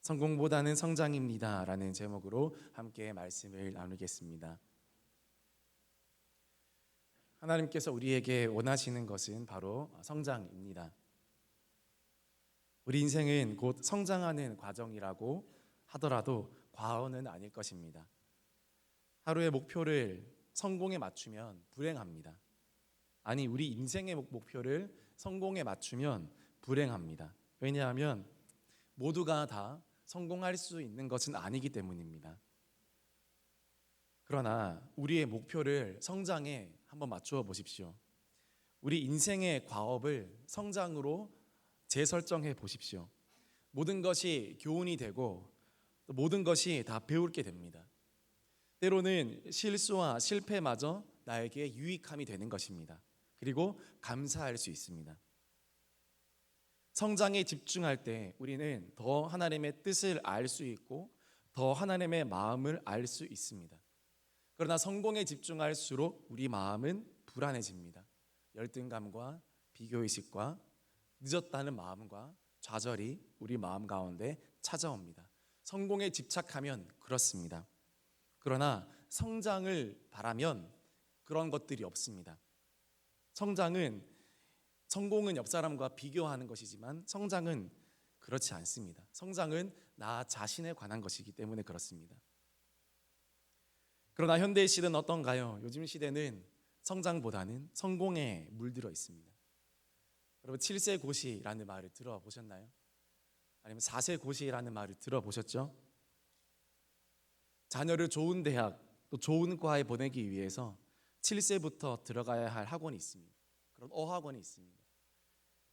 성공보다는 성장입니다 라는 제목으로 함께 말씀을 나누겠습니다. 하나님께서 우리에게 원하시는 것은 바로 성장입니다. 우리 인생은 곧 성장하는 과정이라고 하더라도 과언은 아닐 것입니다. 하루의 목표를 성공에 맞추면 불행합니다. 아니, 우리 인생의 목표를 성공에 맞추면 불행합니다. 왜냐하면 모두가 다 성공할 수 있는 것은 아니기 때문입니다. 그러나 우리의 목표를 성장에 한번 맞추어 보십시오. 우리 인생의 과업을 성장으로 재설정해 보십시오. 모든 것이 교훈이 되고 모든 것이 다 배울 게 됩니다. 때로는 실수와 실패마저 나에게 유익함이 되는 것입니다. 그리고 감사할 수 있습니다. 성장에 집중할 때 우리는 더 하나님의 뜻을 알 수 있고 더 하나님의 마음을 알 수 있습니다. 그러나 성공에 집중할수록 우리 마음은 불안해집니다. 열등감과 비교의식과 늦었다는 마음과 좌절이 우리 마음 가운데 찾아옵니다. 성공에 집착하면 그렇습니다. 그러나 성장을 바라면 그런 것들이 없습니다. 성공은 옆 사람과 비교하는 것이지만 성장은 그렇지 않습니다. 성장은 나 자신에 관한 것이기 때문에 그렇습니다. 그러나 현대의 시대는 어떤가요? 요즘 시대는 성장보다는 성공에 물들어 있습니다. 여러분 7세 고시라는 말을 들어보셨나요? 아니면 4세 고시라는 말을 들어보셨죠? 자녀를 좋은 대학 또 좋은 과에 보내기 위해서 7세부터 들어가야 할 학원이 있습니다. 그런 어학원이 있습니다.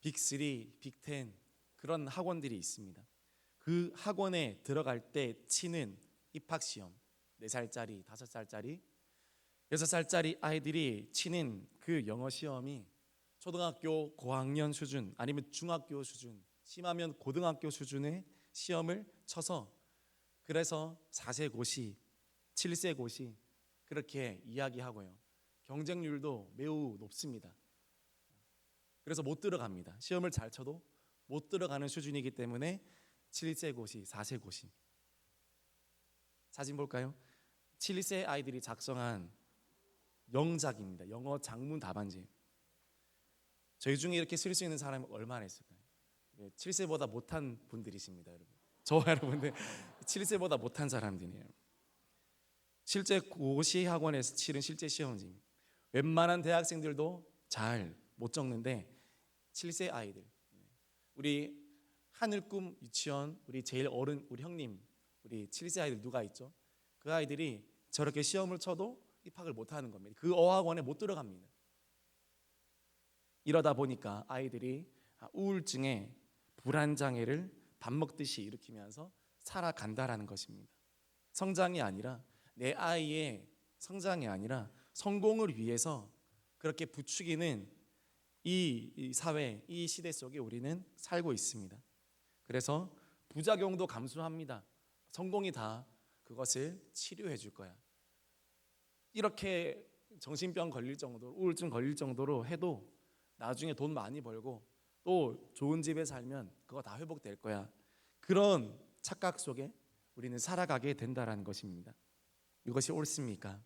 빅3, 빅10 그런 학원들이 있습니다. 그 학원에 들어갈 때 치는 입학시험 4살짜리, 5살짜리, 6살짜리 아이들이 치는 그 영어 시험이 초등학교 고학년 수준 아니면 중학교 수준, 심하면 고등학교 수준의 시험을 쳐서 그래서 4세 고시, 7세 고시 그렇게 이야기하고요. 경쟁률도 매우 높습니다. 그래서 못 들어갑니다. 시험을 잘 쳐도 못 들어가는 수준이기 때문에 7세 고시, 4세 고시. 사진 볼까요? 7세 아이들이 작성한 영작입니다. 영어 장문 답안지. 저희 중에 이렇게 쓸 수 있는 사람이 얼마나 있을까요? 7세보다 못한 분들이십니다, 여러분. 저와 여러분들 7세보다 못한 사람들이에요. 실제 고시 학원에서 치른 실제 시험지. 웬만한 대학생들도 잘 못 적는데 7세 아이들, 우리 하늘꿈 유치원 우리 제일 어른 우리 형님, 우리 7세 아이들 누가 있죠? 그 아이들이 저렇게 시험을 쳐도 입학을 못하는 겁니다. 그 어학원에 못 들어갑니다. 이러다 보니까 아이들이 우울증에 불안장애를 밥 먹듯이 일으키면서 살아간다라는 것입니다. 성장이 아니라 내 아이의 성장이 아니라 성공을 위해서 그렇게 부추기는 이 사회, 이 시대 속에 우리는 살고 있습니다. 그래서 부작용도 감수합니다. 성공이 다 그것을 치료해 줄 거야. 이렇게 정신병 걸릴 정도로, 우울증 걸릴 정도로 해도 나중에 돈 많이 벌고 또 좋은 집에 살면 그거 다 회복될 거야. 그런 착각 속에 우리는 살아가게 된다라는 것입니다. 이것이 옳습니까?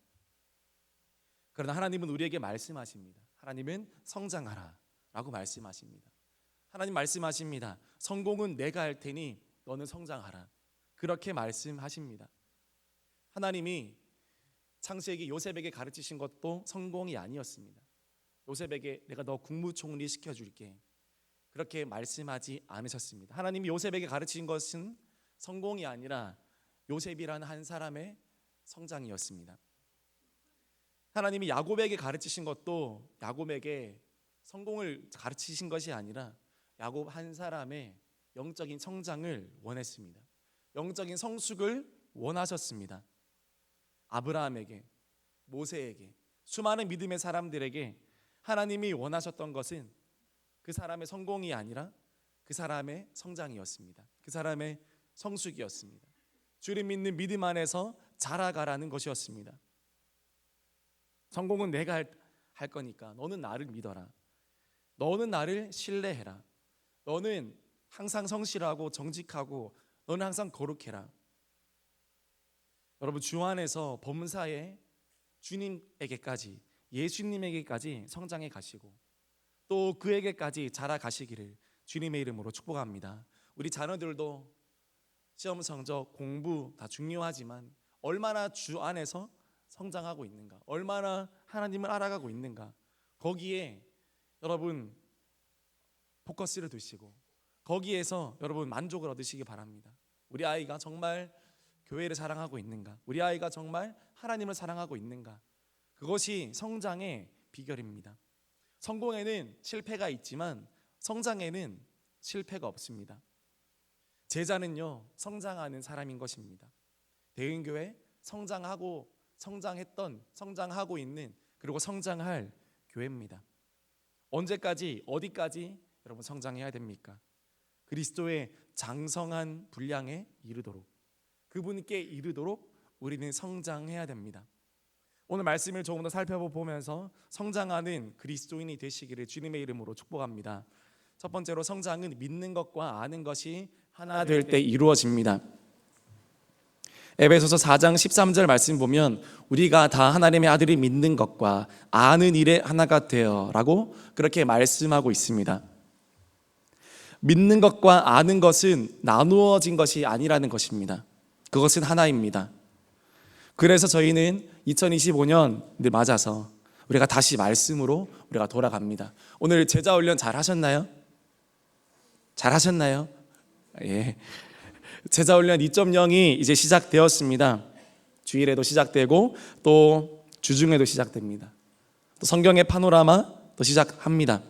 그러나 하나님은 우리에게 말씀하십니다. 하나님은 성장하라 라고 말씀하십니다. 하나님 말씀하십니다. 성공은 내가 할 테니 너는 성장하라. 그렇게 말씀하십니다. 하나님이 창세기 요셉에게 가르치신 것도 성공이 아니었습니다. 요셉에게 내가 너 국무총리 시켜줄게 그렇게 말씀하지 않으셨습니다. 하나님이 요셉에게 가르친 것은 성공이 아니라 요셉이라는 한 사람의 성장이었습니다. 하나님이 야곱에게 가르치신 것도 야곱에게 성공을 가르치신 것이 아니라 야곱 한 사람의 영적인 성장을 원했습니다. 영적인 성숙을 원하셨습니다. 아브라함에게, 모세에게, 수많은 믿음의 사람들에게 하나님이 원하셨던 것은 그 사람의 성공이 아니라 그 사람의 성장이었습니다. 그 사람의 성숙이었습니다. 주를 믿는 믿음 안에서 자라가라는 것이었습니다. 성공은 내가 할 거니까 너는 나를 믿어라. 너는 나를 신뢰해라. 너는 항상 성실하고 정직하고 너는 항상 거룩해라. 여러분, 주 안에서 범사에 주님에게까지, 예수님에게까지 성장해 가시고 또 그에게까지 자라가시기를 주님의 이름으로 축복합니다. 우리 자녀들도 시험 성적, 공부 다 중요하지만 얼마나 주 안에서 성장하고 있는가, 얼마나 하나님을 알아가고 있는가, 거기에 여러분 포커스를 두시고 거기에서 여러분 만족을 얻으시기 바랍니다. 우리 아이가 정말 교회를 사랑하고 있는가, 우리 아이가 정말 하나님을 사랑하고 있는가, 그것이 성장의 비결입니다. 성공에는 실패가 있지만 성장에는 실패가 없습니다. 제자는요, 성장하는 사람인 것입니다. 대은교회 성장하고 성장하고 있는, 그리고 성장할 교회입니다. 언제까지, 어디까지 여러분 성장해야 됩니까? 그리스도의 장성한 분량에 이르도록, 그분께 이르도록 우리는 성장해야 됩니다. 오늘 말씀을 조금 더 살펴보면서 성장하는 그리스도인이 되시기를 주님의 이름으로 축복합니다. 첫 번째로, 성장은 믿는 것과 아는 것이 하나 될 때 이루어집니다. 에베소서 4장 13절 말씀 보면 우리가 다 하나님의 아들이 믿는 것과 아는 일에 하나가 되어라고 그렇게 말씀하고 있습니다. 믿는 것과 아는 것은 나누어진 것이 아니라는 것입니다. 그것은 하나입니다. 그래서 저희는 2025년을 맞아서 우리가 다시 말씀으로 우리가 돌아갑니다. 오늘 제자 훈련 잘 하셨나요? 잘 하셨나요? 예. 제자 훈련 2.0이 이제 시작되었습니다. 주일에도 시작되고 또 주중에도 시작됩니다. 또 성경의 파노라마도 시작합니다.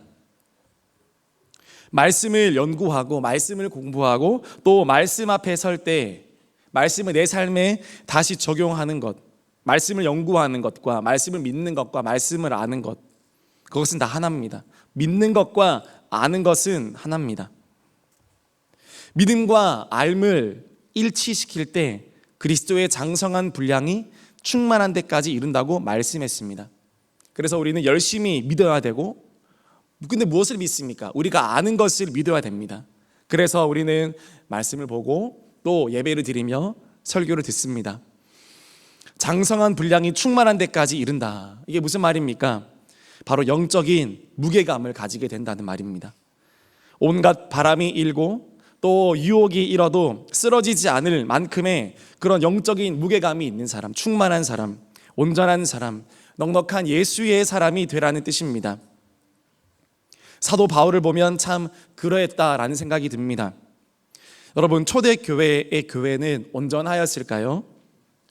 말씀을 연구하고 말씀을 공부하고 또 말씀 앞에 설 때 말씀을 내 삶에 다시 적용하는 것, 말씀을 연구하는 것과 말씀을 믿는 것과 말씀을 아는 것, 그것은 다 하나입니다. 믿는 것과 아는 것은 하나입니다. 믿음과 알을 일치시킬 때 그리스도의 장성한 분량이 충만한 데까지 이른다고 말씀했습니다. 그래서 우리는 열심히 믿어야 되고, 근데 무엇을 믿습니까? 우리가 아는 것을 믿어야 됩니다. 그래서 우리는 말씀을 보고 또 예배를 드리며 설교를 듣습니다. 장성한 분량이 충만한 데까지 이른다. 이게 무슨 말입니까? 바로 영적인 무게감을 가지게 된다는 말입니다. 온갖 바람이 일고 또 유혹이 일어도 쓰러지지 않을 만큼의 그런 영적인 무게감이 있는 사람, 충만한 사람, 온전한 사람, 넉넉한 예수의 사람이 되라는 뜻입니다. 사도 바울을 보면 참 그러했다라는 생각이 듭니다. 여러분, 초대교회의 교회는 온전하였을까요?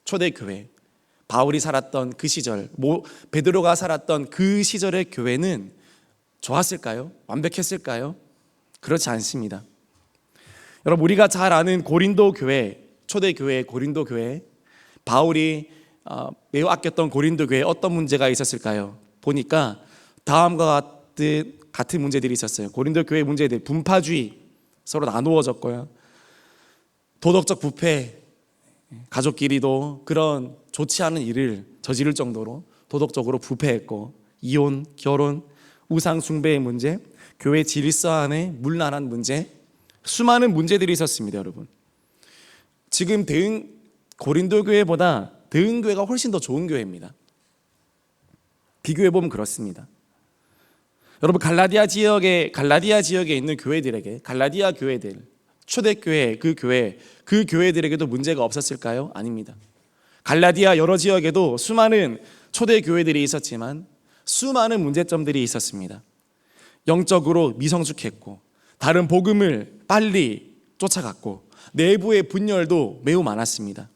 초대교회, 바울이 살았던 그 시절, 베드로가 살았던 그 시절의 교회는 좋았을까요? 완벽했을까요? 그렇지 않습니다. 여러분, 우리가 잘 아는 고린도 교회, 초대교회 고린도 교회, 바울이 매우 아꼈던 고린도 교회에 어떤 문제가 있었을까요? 보니까 다음과 같은 문제들이 있었어요. 고린도 교회 문제들, 분파주의, 서로 나누어졌고요, 도덕적 부패, 가족끼리도 그런 좋지 않은 일을 저지를 정도로 도덕적으로 부패했고, 이혼, 결혼, 우상 숭배의 문제, 교회 질서 안에 문란한 문제, 수많은 문제들이 있었습니다. 여러분, 지금 고린도 교회보다 대흥교회가 훨씬 더 좋은 교회입니다. 비교해 보면 그렇습니다. 여러분, 갈라디아 지역에 있는 교회들에게, 갈라디아 교회들, 초대교회 그 교회들에게도 문제가 없었을까요? 아닙니다. 갈라디아 여러 지역에도 수많은 초대교회들이 있었지만 수많은 문제점들이 있었습니다. 영적으로 미성숙했고, 다른 복음을 빨리 쫓아갔고, 내부의 분열도 매우 많았습니다.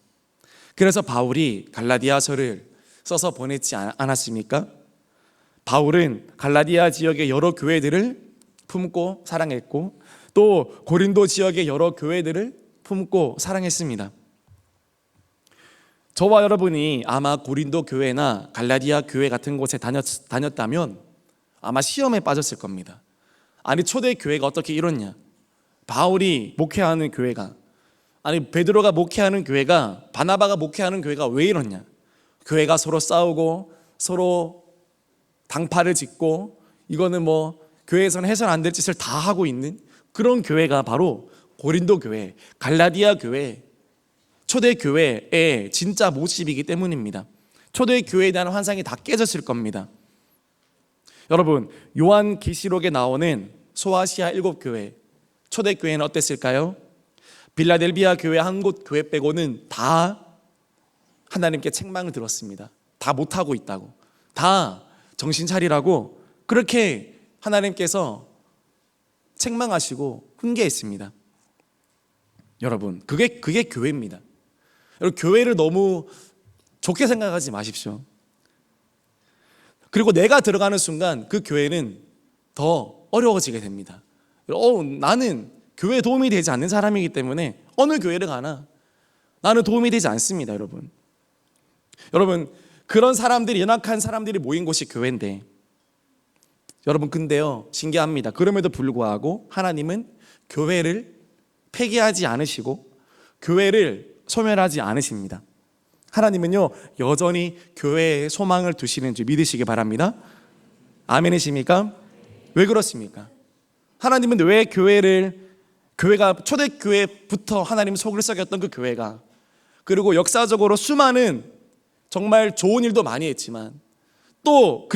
그래서 바울이 갈라디아서를 써서 보냈지 않았습니까? 바울은 갈라디아 지역의 여러 교회들을 품고 사랑했고, 또 고린도 지역의 여러 교회들을 품고 사랑했습니다. 저와 여러분이 아마 고린도 교회나 갈라디아 교회 같은 곳에 다녔다면 아마 시험에 빠졌을 겁니다. 아니, 초대 교회가 어떻게 이렇냐? 바울이 목회하는 교회가, 아니 베드로가 목회하는 교회가, 바나바가 목회하는 교회가 왜 이렇냐? 교회가 서로 싸우고 서로 당파를 짓고, 이거는 뭐 교회에서는 해서는 안 될 짓을 다 하고 있는 그런 교회가 바로 고린도 교회, 갈라디아 교회, 초대 교회의 진짜 모습이기 때문입니다. 초대 교회에 대한 환상이 다 깨졌을 겁니다. 여러분, 요한계시록에 나오는 소아시아 7교회, 초대 교회는 어땠을까요? 빌라델비아 교회 한 곳 교회 빼고는 다 하나님께 책망을 들었습니다. 다 못하고 있다고, 다 정신 차리라고 그렇게 하나님께서 책망하시고 훈계했습니다. 여러분, 그게 교회입니다. 여러분, 교회를 너무 좋게 생각하지 마십시오. 그리고 내가 들어가는 순간 그 교회는 더 어려워지게 됩니다. 나는 교회에 도움이 되지 않는 사람이기 때문에 어느 교회를 가나 나는 도움이 되지 않습니다. 여러분, 그런 사람들이, 연약한 사람들이 모인 곳이 교회인데, 여러분 근데요, 신기합니다. 그럼에도 불구하고 하나님은 교회를 폐기하지 않으시고 교회를 소멸하지 않으십니다. 하나님은요, 여전히 교회에 소망을 두시는 줄 믿으시기 바랍니다. 아멘이십니까? 왜 그렇습니까? 하나님은 왜 교회가 초대교회부터 하나님 속을 썩였던 그 교회가, 그리고 역사적으로 수많은 정말 좋은 일도 많이 했지만 또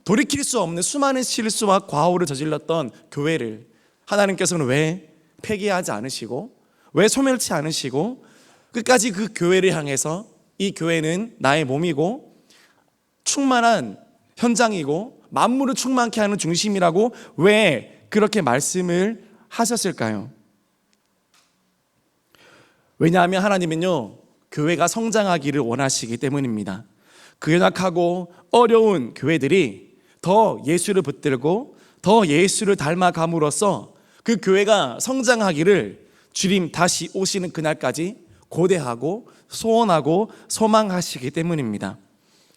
돌이킬 수 없는 수많은 실수와 과오를 저질렀던 교회를 하나님께서는 왜 폐기하지 않으시고, 왜 소멸치 않으시고 끝까지 그 교회를 향해서 이 교회는 나의 몸이고 충만한 현장이고 만물을 충만케 하는 중심이라고 왜 그렇게 말씀을 하셨을까요? 왜냐하면 하나님은요, 교회가 성장하기를 원하시기 때문입니다. 그 연약하고 어려운 교회들이 더 예수를 붙들고 더 예수를 닮아감으로써 그 교회가 성장하기를 주님 다시 오시는 그날까지 고대하고 소원하고 소망하시기 때문입니다.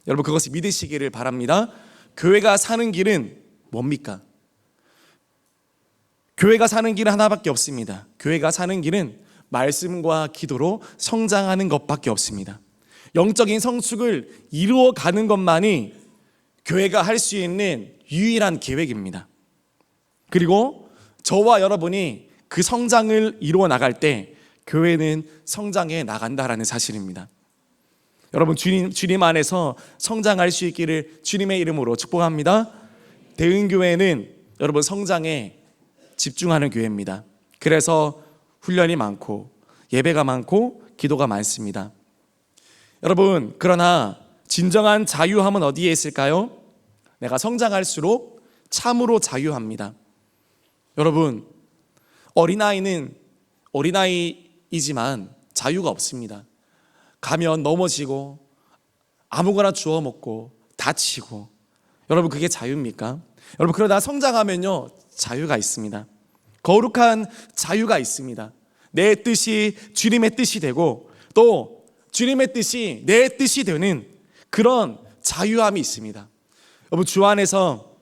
여러분, 그것을 믿으시기를 바랍니다. 교회가 사는 길은 뭡니까? 교회가 사는 길은 하나밖에 없습니다. 교회가 사는 길은 말씀과 기도로 성장하는 것밖에 없습니다. 영적인 성숙을 이루어가는 것만이 교회가 할 수 있는 유일한 계획입니다. 그리고 저와 여러분이 그 성장을 이루어 나갈 때 교회는 성장해 나간다라는 사실입니다. 여러분, 주님 안에서 성장할 수 있기를 주님의 이름으로 축복합니다. 대은교회는 여러분 성장에 집중하는 교회입니다. 그래서 훈련이 많고 예배가 많고 기도가 많습니다. 여러분, 그러나 진정한 자유함은 어디에 있을까요? 내가 성장할수록 참으로 자유합니다. 여러분, 어린아이는 어린아이이지만 자유가 없습니다. 가면 넘어지고 아무거나 주워 먹고 다치고, 여러분 그게 자유입니까? 여러분, 그러다 성장하면요 자유가 있습니다. 거룩한 자유가 있습니다. 내 뜻이 주님의 뜻이 되고 또 주님의 뜻이 내 뜻이 되는 그런 자유함이 있습니다. 여러분, 주 안에서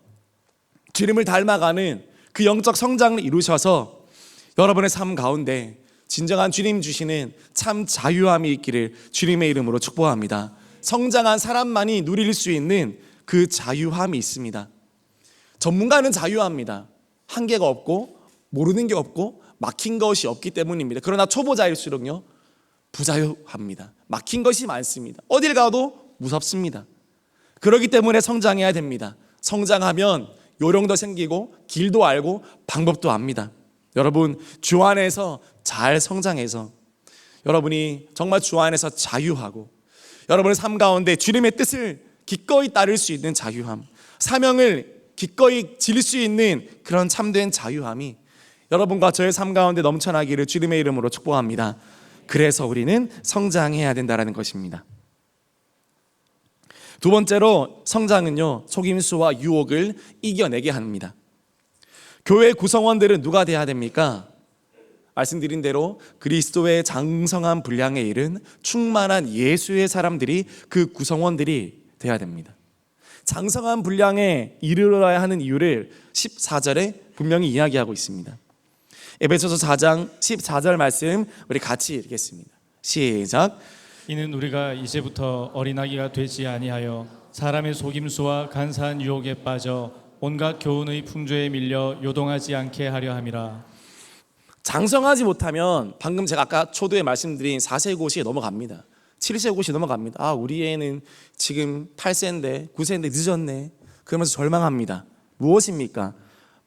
주님을 닮아가는 그 영적 성장을 이루셔서 여러분의 삶 가운데 진정한 주님 주시는 참 자유함이 있기를 주님의 이름으로 축복합니다. 성장한 사람만이 누릴 수 있는 그 자유함이 있습니다. 전문가는 자유합니다. 한계가 없고 모르는 게 없고 막힌 것이 없기 때문입니다. 그러나 초보자일수록요 부자유합니다. 막힌 것이 많습니다. 어딜 가도 무섭습니다. 그렇기 때문에 성장해야 됩니다. 성장하면 요령도 생기고 길도 알고 방법도 압니다. 여러분, 주 안에서 잘 성장해서 여러분이 정말 주 안에서 자유하고 여러분의 삶 가운데 주님의 뜻을 기꺼이 따를 수 있는 자유함, 사명을 기꺼이 질 수 있는 그런 참된 자유함이 여러분과 저의 삶 가운데 넘쳐나기를 주님의 이름으로 축복합니다. 그래서 우리는 성장해야 된다는 것입니다. 두 번째로, 성장은요 속임수와 유혹을 이겨내게 합니다. 교회 구성원들은 누가 돼야 됩니까? 말씀드린 대로 그리스도의 장성한 분량에 이른 충만한 예수의 사람들이, 그 구성원들이 돼야 됩니다. 장성한 분량에 이르러야 하는 이유를 14절에 분명히 이야기하고 있습니다. 에베소서 4장 14절 말씀 우리 같이 읽겠습니다. 시작. 이는 우리가 이제부터 어린아기가 되지 아니하여 사람의 속임수와 간사한 유혹에 빠져 온갖 교훈의 풍조에 밀려 요동하지 않게 하려 함이라. 장성하지 못하면 방금 제가 아까 초두에 말씀드린 4세 고시에 넘어갑니다. 7세 고시 넘어갑니다. 아, 우리 애는 지금 8세인데 9세인데 늦었네. 그러면서 절망합니다. 무엇입니까?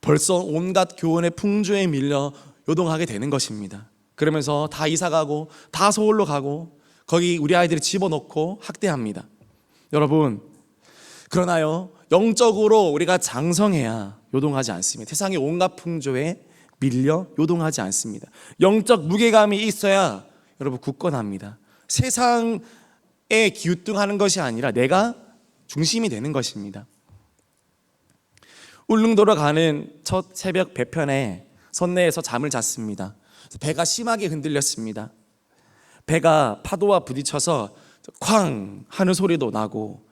벌써 온갖 교훈의 풍조에 밀려 요동하게 되는 것입니다. 그러면서 다 이사가고 다 서울로 가고 거기 우리 아이들을 집어넣고 학대합니다. 여러분, 그러나요, 영적으로 우리가 장성해야 요동하지 않습니다. 세상의 온갖 풍조에 밀려 요동하지 않습니다. 영적 무게감이 있어야 여러분 굳건합니다. 세상에 기우뚱하는 것이 아니라 내가 중심이 되는 것입니다. 울릉도로 가는 첫 새벽 배편에 선내에서 잠을 잤습니다. 배가 심하게 흔들렸습니다. 배가 파도와 부딪혀서 쾅 하는 소리도 나고,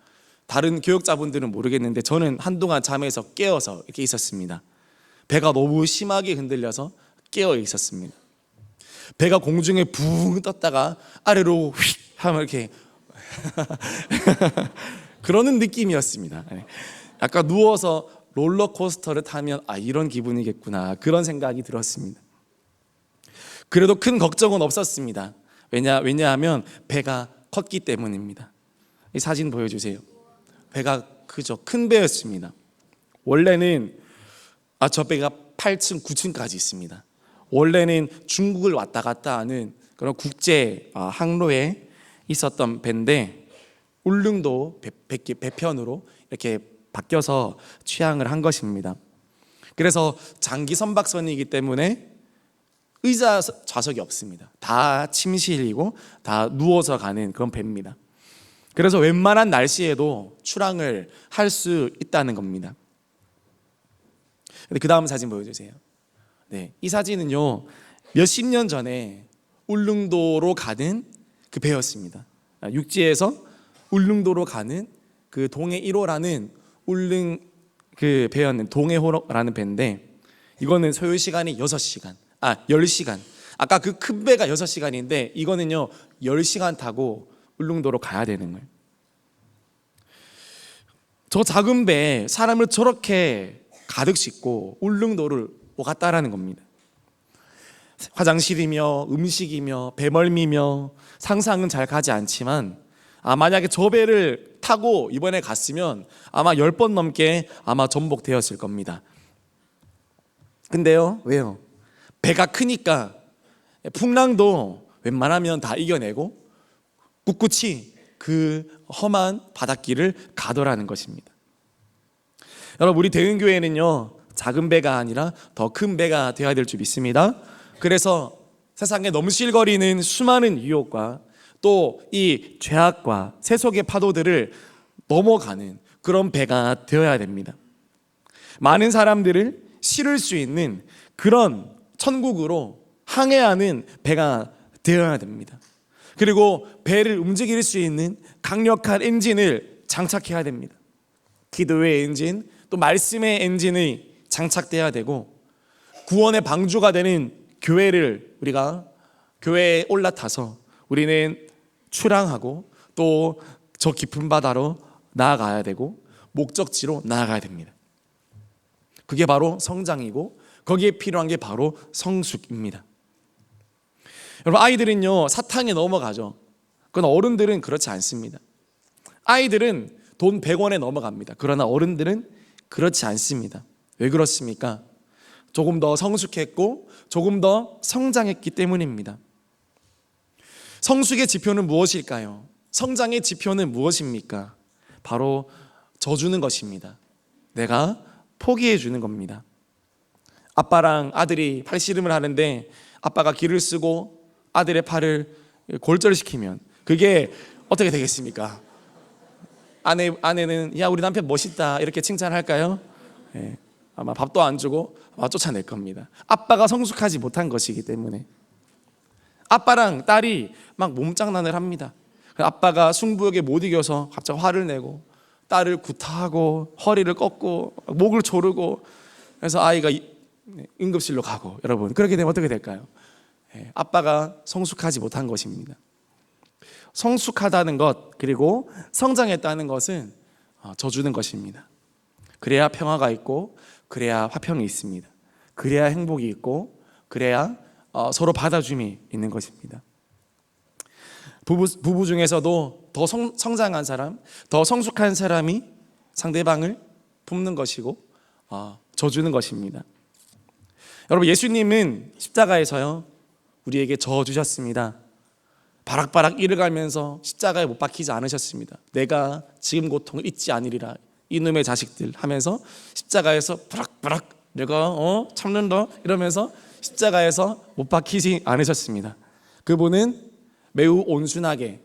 다른 교역자분들은 모르겠는데 저는 한동안 잠에서 깨어서 이렇게 있었습니다. 배가 너무 심하게 흔들려서 깨어 있었습니다. 배가 공중에 붕 떴다가 아래로 휙 하면 이렇게 그러는 느낌이었습니다. 약간 누워서 롤러코스터를 타면 이런 기분이겠구나, 그런 생각이 들었습니다. 그래도 큰 걱정은 없었습니다. 왜냐하면 배가 컸기 때문입니다. 이 사진 보여주세요. 배가 큰 배였습니다. 원래는 저 배가 8층, 9층까지 있습니다. 원래는 중국을 왔다 갔다 하는 그런 국제 항로에 있었던 배인데 울릉도 배편으로 이렇게 바뀌어서 취항을 한 것입니다. 그래서 장기 선박선이기 때문에 의자 좌석이 없습니다. 다 침실이고 다 누워서 가는 그런 배입니다. 그래서 웬만한 날씨에도 출항을 할 수 있다는 겁니다. 근데 그 다음 사진 보여주세요. 네, 이 사진은요, 몇십 년 전에 울릉도로 가는 그 배였습니다. 육지에서 울릉도로 가는 그 동해 1호라는 울릉 그 배였는 동해호라는 배인데, 이거는 소요 시간이 10시간. 아까 그 큰 배가 6시간인데 이거는요 10시간 타고 울릉도로 가야 되는 거예요. 저 작은 배에 사람을 저렇게 가득 싣고 울릉도를 오갔다라는 겁니다. 화장실이며 음식이며 배멀미며 상상은 잘 가지 않지만 만약에 저 배를 타고 이번에 갔으면 아마 10번 넘게 전복되었을 겁니다. 근데요, 왜요? 배가 크니까 풍랑도 웬만하면 다 이겨내고 꿋꿋이 그 험한 바닷길을 가더라는 것입니다. 여러분, 우리 대흥교회는요 작은 배가 아니라 더 큰 배가 되어야 될 줄 믿습니다. 그래서 세상에 넘실거리는 수많은 유혹과 또 이 죄악과 세속의 파도들을 넘어가는 그런 배가 되어야 됩니다. 많은 사람들을 실을 수 있는 그런 천국으로 항해하는 배가 되어야 됩니다. 그리고 배를 움직일 수 있는 강력한 엔진을 장착해야 됩니다. 기도의 엔진, 또 말씀의 엔진이 장착돼야 되고, 구원의 방주가 되는 교회를 우리가 교회에 올라타서 우리는 출항하고 또 저 깊은 바다로 나아가야 되고 목적지로 나아가야 됩니다. 그게 바로 성장이고 거기에 필요한 게 바로 성숙입니다. 여러분, 아이들은요 사탕에 넘어가죠. 그건 어른들은 그렇지 않습니다. 아이들은 돈 100원에 넘어갑니다. 그러나 어른들은 그렇지 않습니다. 왜 그렇습니까? 조금 더 성숙했고 조금 더 성장했기 때문입니다. 성숙의 지표는 무엇일까요? 성장의 지표는 무엇입니까? 바로 져주는 것입니다. 내가 포기해 주는 겁니다. 아빠랑 아들이 팔씨름을 하는데 아빠가 기를 쓰고 아들의 팔을 골절시키면 그게 어떻게 되겠습니까? 아내는 야, 우리 남편 멋있다 이렇게 칭찬할까요? 네, 아마 밥도 안 주고 아마 쫓아낼 겁니다. 아빠가 성숙하지 못한 것이기 때문에. 아빠랑 딸이 막 몸장난을 합니다. 아빠가 승부욕에 못 이겨서 갑자기 화를 내고 딸을 구타하고 허리를 꺾고 목을 조르고, 그래서 아이가 응급실로 가고. 여러분, 그렇게 되면 어떻게 될까요? 아빠가 성숙하지 못한 것입니다. 성숙하다는 것, 그리고 성장했다는 것은 져주는 것입니다. 그래야 평화가 있고 그래야 화평이 있습니다. 그래야 행복이 있고 그래야 서로 받아줌이 있는 것입니다. 부부 중에서도 더 성장한 사람, 더 성숙한 사람이 상대방을 품는 것이고 져주는 것입니다. 여러분, 예수님은 십자가에서요 우리에게 져 주셨습니다. 바락바락 이를 갈면서 십자가에 못 박히지 않으셨습니다. 내가 지금 고통을 잊지 않으리라 이놈의 자식들 하면서 십자가에서 바락바락 내가 참는다 이러면서 십자가에서 못 박히지 않으셨습니다. 그분은 매우 온순하게,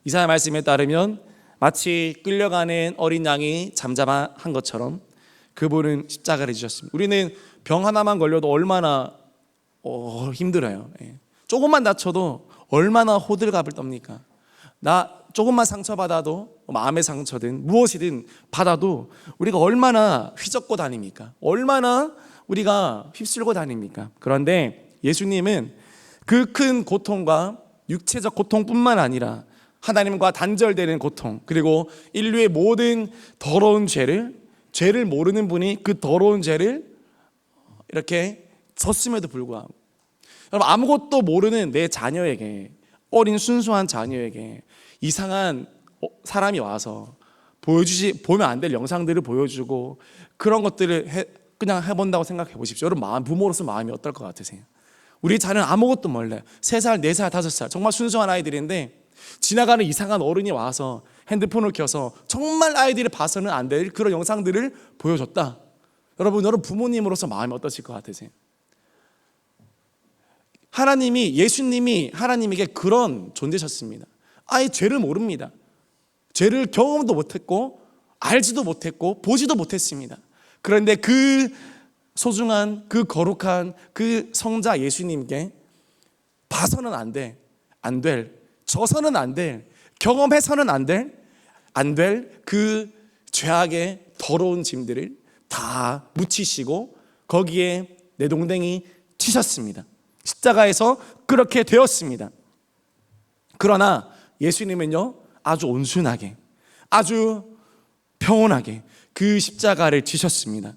이사야 말씀에 따르면 마치 끌려가는 어린 양이 잠잠한 것처럼 그분은 십자가를 지셨습니다. 우리는 병 하나만 걸려도 얼마나 힘들어요. 조금만 다쳐도 얼마나 호들갑을 떱니까? 나 조금만 상처받아도, 마음의 상처든 무엇이든 받아도 우리가 얼마나 휘젓고 다닙니까? 얼마나 우리가 휩쓸고 다닙니까? 그런데 예수님은 그 큰 고통과 육체적 고통뿐만 아니라 하나님과 단절되는 고통, 그리고 인류의 모든 더러운 죄를 모르는 분이 그 더러운 죄를 이렇게 졌음에도 불구하고, 여러분, 아무것도 모르는 내 자녀에게, 어린 순수한 자녀에게 이상한 사람이 와서 보면 안 될 영상들을 보여주고 그런 것들을 그냥 해본다고 생각해 보십시오. 여러분, 부모로서 마음이 어떨 것 같으세요? 우리 자녀는 아무것도 몰라요. 3살, 4살, 5살 정말 순수한 아이들인데 지나가는 이상한 어른이 와서 핸드폰을 켜서 정말 아이들이 봐서는 안 될 그런 영상들을 보여줬다. 여러분 부모님으로서 마음이 어떠실 것 같으세요? 예수님이 하나님에게 그런 존재셨습니다. 아예 죄를 모릅니다. 죄를 경험도 못했고 알지도 못했고 보지도 못했습니다. 그런데 그 소중한, 그 거룩한 그 성자 예수님께 봐서는 안 될, 져서는 안 될, 경험해서는 안 될 그 죄악의 더러운 짐들을 다 묻히시고 거기에 내동댕이 치셨습니다. 십자가에서 그렇게 되었습니다. 그러나 예수님은요 아주 온순하게, 아주 평온하게 그 십자가를 지셨습니다.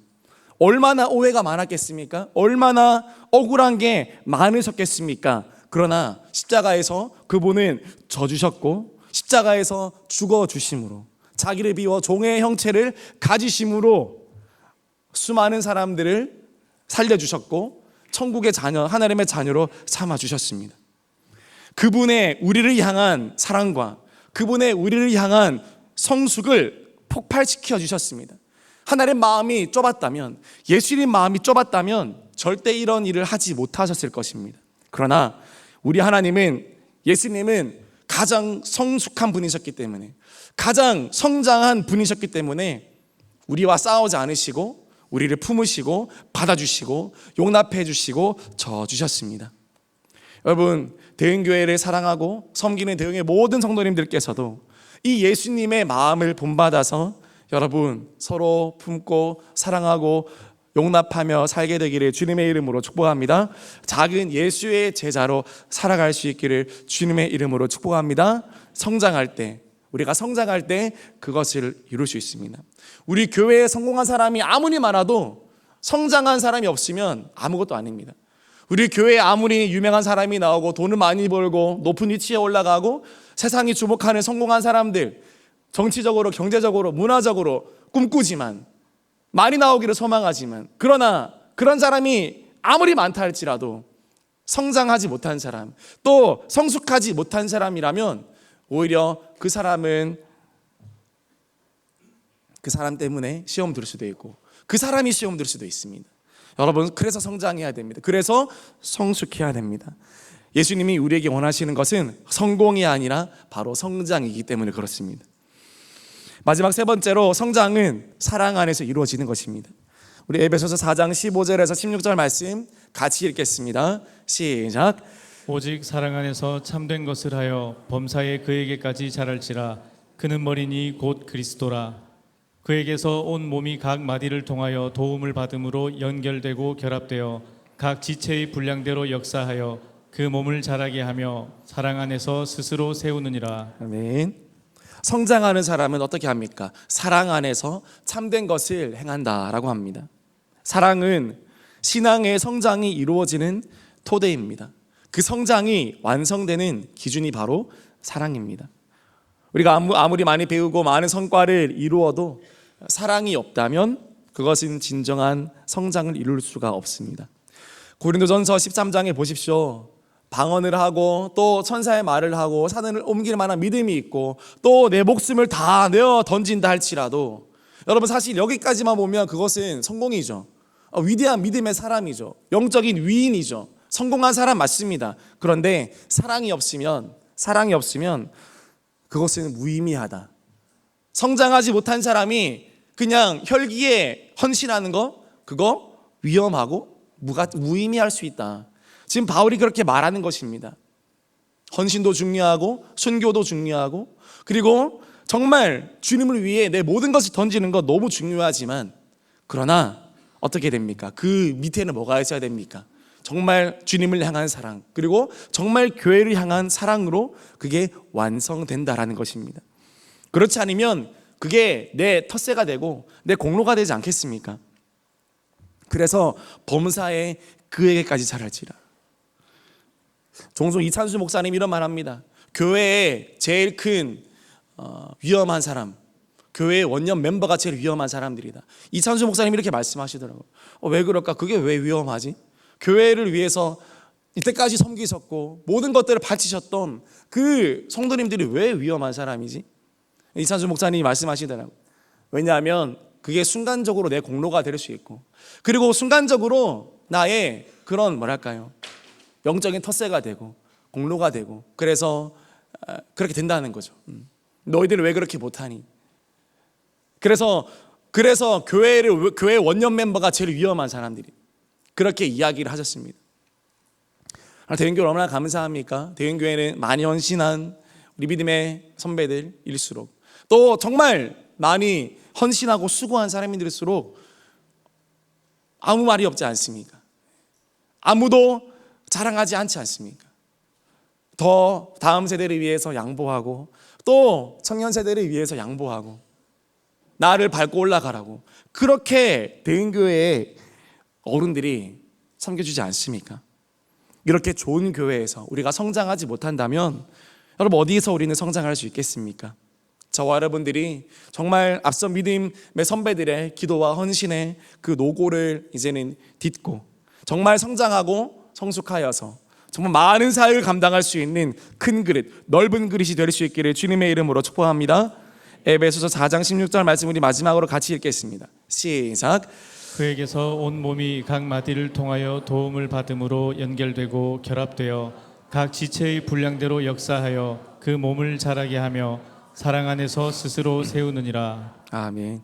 얼마나 오해가 많았겠습니까? 얼마나 억울한 게 많으셨겠습니까? 그러나 십자가에서 그분은 져주셨고 십자가에서 죽어주심으로, 자기를 비워 종의 형체를 가지심으로 수많은 사람들을 살려주셨고 천국의 자녀, 하나님의 자녀로 삼아주셨습니다. 그분의 우리를 향한 사랑과 그분의 우리를 향한 성숙을 폭발시켜 주셨습니다. 하나님 마음이 좁았다면, 예수님 마음이 좁았다면 절대 이런 일을 하지 못하셨을 것입니다. 그러나 우리 하나님은, 예수님은 가장 성숙한 분이셨기 때문에, 가장 성장한 분이셨기 때문에 우리와 싸우지 않으시고 우리를 품으시고 받아주시고 용납해 주시고 져주셨습니다. 여러분, 대흥교회를 사랑하고 섬기는 대흥의 모든 성도님들께서도 이 예수님의 마음을 본받아서 여러분 서로 품고 사랑하고 용납하며 살게 되기를 주님의 이름으로 축복합니다. 작은 예수의 제자로 살아갈 수 있기를 주님의 이름으로 축복합니다. 우리가 성장할 때 그것을 이룰 수 있습니다. 우리 교회에 성공한 사람이 아무리 많아도 성장한 사람이 없으면 아무것도 아닙니다. 우리 교회에 아무리 유명한 사람이 나오고 돈을 많이 벌고 높은 위치에 올라가고 세상이 주목하는 성공한 사람들, 정치적으로, 경제적으로, 문화적으로 꿈꾸지만, 많이 나오기를 소망하지만, 그러나 그런 사람이 아무리 많다 할지라도 성장하지 못한 사람, 또 성숙하지 못한 사람이라면 오히려 그 사람 때문에 시험 들 수도 있고 그 사람이 시험 들 수도 있습니다. 여러분, 그래서 성장해야 됩니다. 그래서 성숙해야 됩니다. 예수님이 우리에게 원하시는 것은 성공이 아니라 바로 성장이기 때문에 그렇습니다. 마지막 세 번째로, 성장은 사랑 안에서 이루어지는 것입니다. 우리 에베소서 4장 15절에서 16절 말씀 같이 읽겠습니다. 시작. 오직 사랑 안에서 참된 것을 하여 범사에 그에게까지 자랄지라. 그는 머리니 곧 그리스도라. 그에게서 온 몸이 각 마디를 통하여 도움을 받음으로 연결되고 결합되어 각 지체의 분량대로 역사하여 그 몸을 자라게 하며 사랑 안에서 스스로 세우느니라. 아멘. 성장하는 사람은 어떻게 합니까? 사랑 안에서 참된 것을 행한다라고 합니다. 사랑은 신앙의 성장이 이루어지는 토대입니다. 그 성장이 완성되는 기준이 바로 사랑입니다. 우리가 아무리 많이 배우고 많은 성과를 이루어도 사랑이 없다면 그것은 진정한 성장을 이룰 수가 없습니다. 고린도전서 13장에 보십시오. 방언을 하고 또 천사의 말을 하고 산을 옮길 만한 믿음이 있고 또 내 목숨을 다 내어 던진다 할지라도, 여러분 사실 여기까지만 보면 그것은 성공이죠. 위대한 믿음의 사람이죠. 영적인 위인이죠. 성공한 사람 맞습니다. 그런데 사랑이 없으면 그것은 무의미하다. 성장하지 못한 사람이 그냥 혈기에 헌신하는 거, 그거 위험하고 무의미할 수 있다. 지금 바울이 그렇게 말하는 것입니다. 헌신도 중요하고 순교도 중요하고, 그리고 정말 주님을 위해 내 모든 것을 던지는 것 너무 중요하지만, 그러나 어떻게 됩니까? 그 밑에는 뭐가 있어야 됩니까? 정말 주님을 향한 사랑, 그리고 정말 교회를 향한 사랑으로 그게 완성된다라는 것입니다. 그렇지 않으면 그게 내 텃세가 되고 내 공로가 되지 않겠습니까? 그래서 범사에 그에게까지 자랄지라. 종종 이찬수 목사님 이런 말합니다. 교회의 제일 큰 위험한 사람, 교회의 원년 멤버가 제일 위험한 사람들이다. 이찬수 목사님 이렇게 말씀하시더라고요. 왜 그럴까? 그게 왜 위험하지? 교회를 위해서 이때까지 섬기셨고 모든 것들을 바치셨던 그 성도님들이 왜 위험한 사람이지? 이찬수 목사님이 말씀하시더라고요. 왜냐하면 그게 순간적으로 내 공로가 될 수 있고, 그리고 순간적으로 나의 그런 영적인 텃세가 되고 공로가 되고, 그래서 그렇게 된다는 거죠. 너희들은 왜 그렇게 못하니? 그래서 교회 원년 멤버가 제일 위험한 사람들이 그렇게 이야기를 하셨습니다. 대형교회 얼마나 감사합니까? 대형교회는 많이 헌신한 우리 믿음의 선배들일수록, 또 정말 많이 헌신하고 수고한 사람들일수록 아무 말이 없지 않습니까? 아무도 자랑하지 않지 않습니까? 더 다음 세대를 위해서 양보하고 또 청년 세대를 위해서 양보하고 나를 밟고 올라가라고 그렇게 대형교회의 어른들이 섬겨주지 않습니까? 이렇게 좋은 교회에서 우리가 성장하지 못한다면 여러분 어디에서 우리는 성장할 수 있겠습니까? 저와 여러분들이 정말 앞선 믿음의 선배들의 기도와 헌신의 그 노고를 이제는 딛고 정말 성장하고 성숙하여서 정말 많은 사역을 감당할 수 있는 큰 그릇, 넓은 그릇이 될 수 있기를 주님의 이름으로 축복합니다. 에베소서 4장 16절 말씀 우리 마지막으로 같이 읽겠습니다. 시작. 그에게서 온 몸이 각 마디를 통하여 도움을 받음으로 연결되고 결합되어 각 지체의 분량대로 역사하여 그 몸을 자라게 하며 사랑 안에서 스스로 세우느니라. 아멘.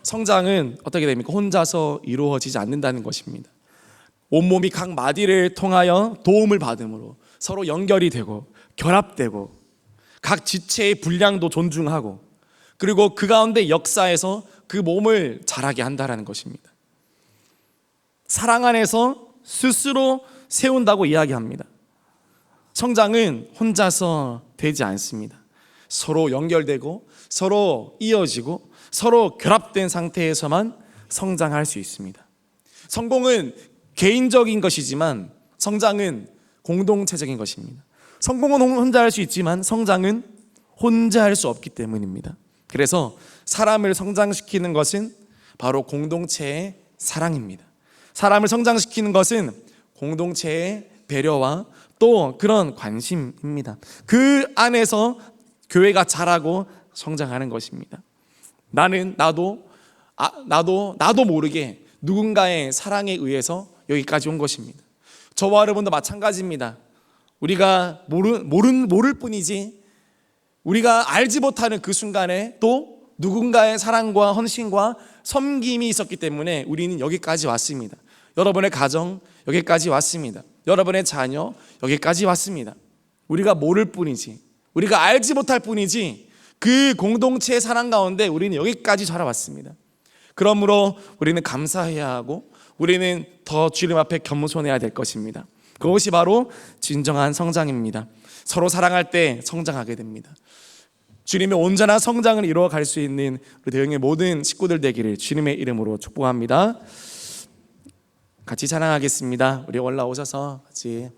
성장은 어떻게 됩니까? 혼자서 이루어지지 않는다는 것입니다. 온몸이 각 마디를 통하여 도움을 받음으로 서로 연결이 되고 결합되고 각 지체의 분량도 존중하고, 그리고 그 가운데 역사에서 그 몸을 자라게 한다는 것입니다. 사랑 안에서 스스로 세운다고 이야기합니다. 성장은 혼자서 되지 않습니다. 서로 연결되고 서로 이어지고 서로 결합된 상태에서만 성장할 수 있습니다. 성공은 개인적인 것이지만 성장은 공동체적인 것입니다. 성공은 혼자 할 수 있지만 성장은 혼자 할 수 없기 때문입니다. 그래서 사람을 성장시키는 것은 바로 공동체의 사랑입니다. 사람을 성장시키는 것은 공동체의 배려와 또 그런 관심입니다. 그 안에서 교회가 자라고 성장하는 것입니다. 나도 모르게 누군가의 사랑에 의해서 여기까지 온 것입니다. 저와 여러분도 마찬가지입니다. 우리가 모를 뿐이지, 우리가 알지 못하는 그 순간에 또 누군가의 사랑과 헌신과 섬김이 있었기 때문에 우리는 여기까지 왔습니다. 여러분의 가정 여기까지 왔습니다. 여러분의 자녀 여기까지 왔습니다. 우리가 모를 뿐이지, 우리가 알지 못할 뿐이지, 그 공동체의 사랑 가운데 우리는 여기까지 자라왔습니다. 그러므로 우리는 감사해야 하고 우리는 더 주님 앞에 겸손해야 될 것입니다. 그것이 바로 진정한 성장입니다. 서로 사랑할 때 성장하게 됩니다. 주님의 온전한 성장을 이루어갈 수 있는 우리 대형의 모든 식구들 되기를 주님의 이름으로 축복합니다. 같이 찬양하겠습니다. 우리 올라오셔서 같이